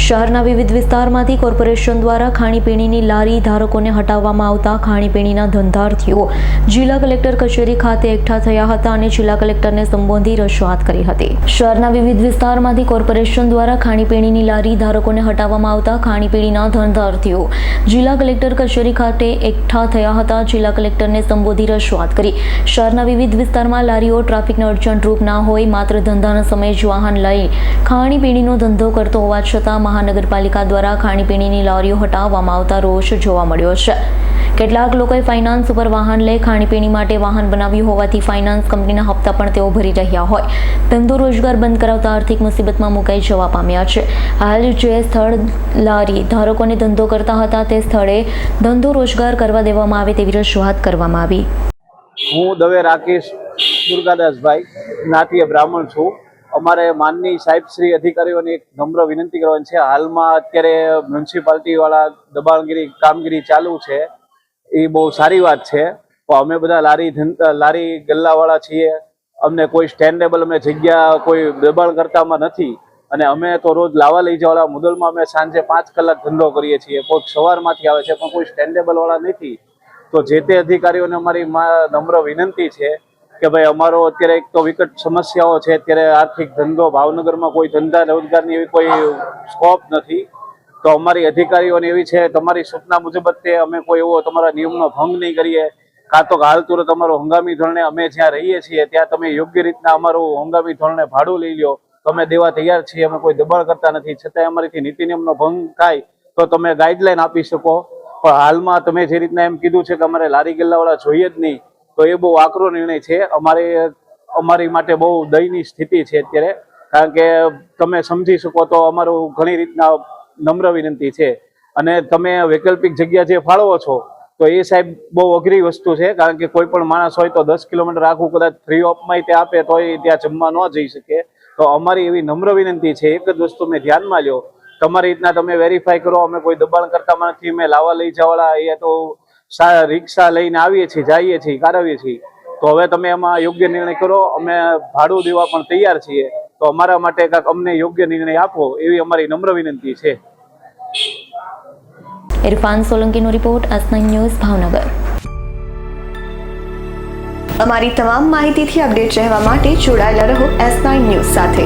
શહેરના વિવિધ વિસ્તારમાંથી કોર્પોરેશન દ્વારા ખાણીપીણીની લારી ધારકોને હટાવવામાં આવતા ખાણીપીણીના ધંધાર્થીઓ જિલ્લા કલેક્ટર કચેરી ખાતે એકઠા થયા હતા અને જિલ્લા કલેક્ટરને સંબોધી રજૂઆત કરી હતી। શહેરના વિવિધ વિસ્તારમાંથી કોર્પોરેશન દ્વારા ખાણીપીણીની લારી ધારકોને હટાવવામાં આવતા ખાણીપીણીના ધંધાર્થીઓ જિલ્લા કલેક્ટર કચેરી ખાતે એકઠા થયા હતા। જિલ્લા કલેક્ટરને સંબોધી રજૂઆત કરી। શહેરના વિવિધ વિસ્તારમાં લારીઓ ટ્રાફિકને અડચણરૂપ ના હોય, માત્ર ધંધાના સમયે જ વાહન લઈ ખાણીપીણીનો ધંધો કરતો હોવા છતાં મહાનગરપાલિકા દ્વારા ખાણીપીણીની લારીઓ હટાવવામાં આવતા રોષ જોવા મળ્યો છે। કેટલાક લોકોએ ફાઇનાન્સ ઉપર વાહન લઈ ખાણીપીણી માટે વાહન બનાવ્યું હોવાથી ફાઇનાન્સ કંપનીના હપ્તા પણ તેઓ ભરી રહ્યા હોય, ધંધો રોજગાર બંધ કરાવતા આર્થિક મુસીબતમાં મુકાઈ જવા પામ્યા છે। હાલ જે સ્થળ લારી ધારકોને ધંધો કરતા હતા તે સ્થળે ધંધો રોજગાર કરવા દેવામાં આવે તેવી રજૂઆત કરવામાં આવી। હું દવે રાકેશ દુર્ગાદાસભાઈ જ્ઞાતિય બ્રાહ્મણ છું। અમારે માનની સાહેબ શ્રી અધિકારીઓને એક નમ્ર વિનંતી કરવાની છે। હાલમાં અત્યારે મ્યુનિસિપાલિટી વાળા દબાણગીરી કામગીરી ચાલુ છે, એ બહુ સારી વાત છે, પણ અમે બધા લારી ગલ્લાવાળા છીએ। અમને કોઈ સ્ટેન્ડેબલ અમે જગ્યા કોઈ દબાણ કરતામાં નથી અને અમે તો રોજ લાવા લઈ જવાળા મુદલમાં અમે સાંજે 5 કલાક ધંધો કરીએ છીએ। કોઈક સવારમાંથી આવે છે પણ કોઈ સ્ટેન્ડેબલ વાળા નથી। તો જે તે અધિકારીઓને અમારી નમ્ર વિનંતી છે કે ભાઈ અમારો અત્યારે એક તો વિકટ સમસ્યાઓ છે। અત્યારે આર્થિક ધંધો ભાવનગરમાં કોઈ ધંધા રોજગારની એવી કોઈ સ્કોપ નથી। તો અમારી અધિકારીઓને એવી છે, તમારી સૂચના મુજબ તે અમે કોઈ એવો તમારા નિયમનો ભંગ નહીં કરીએ, કાં તો હાલ તુરંત અમારો હંગામી ધોરણે અમે જ્યાં રહીએ છીએ ત્યાં તમે યોગ્ય રીતના અમારું હંગામી ધોરણે ભાડું લઈ લો તો અમે દેવા તૈયાર છીએ। અમે કોઈ દબાણ કરતા નથી, છતાંય અમારીથી નીતિ નિયમનો ભંગ થાય તો તમે ગાઈડલાઈન આપી શકો। પણ હાલમાં તમે જે રીતના એમ કીધું છે કે અમારે લારી ગલ્લાવાળા જોઈએ જ નહીં, તો એ બહુ આકરો નિર્ણય છે। અમારી માટે બહુ દયનીય સ્થિતિ છે અત્યારે, કારણ કે તમે સમજી શકો તો અમારું ઘણી રીતના નમ્ર વિનંતી છે। અને તમે વૈકલ્પિક જગ્યા જે ફાળવો છો તો એ સાહેબ બહુ અઘરી વસ્તુ છે, કારણ કે કોઈ પણ માણસ હોય તો 10 કિલોમીટર આખું કદાચ ફ્રી ઓફમાં તે આપે તો એ ત્યાં જમવા ન જઈ શકે। તો અમારી એવી નમ્ર વિનંતી છે, એક જ વસ્તુ મેં ધ્યાનમાં લ્યો, તમારી રીતના તમે વેરીફાઈ કરો। અમે કોઈ દબાણ કરતા નથી, અમે લાવા લઈ જવાળા એ તો રિક્ષા લઈને આવીએ છીએ, જઈએ છીએ, કાઢવીએ છીએ। તો હવે તમે એમાં યોગ્ય નિર્ણય કરો, અમે ભાડું દેવા પણ તૈયાર છીએ। તો અમારા માટે કાંઈક અમને યોગ્ય નિર્ણય આપો એવી અમારી નમ્ર વિનંતી છે। ઇરફાન સોલંકીનો રિપોર્ટ, S9 ન્યૂઝ, ભાવનગર। અમારી તમામ માહિતીથી અપડેટ રહેવા માટે જોડાયેલા રહો S9 ન્યૂઝ સાથે।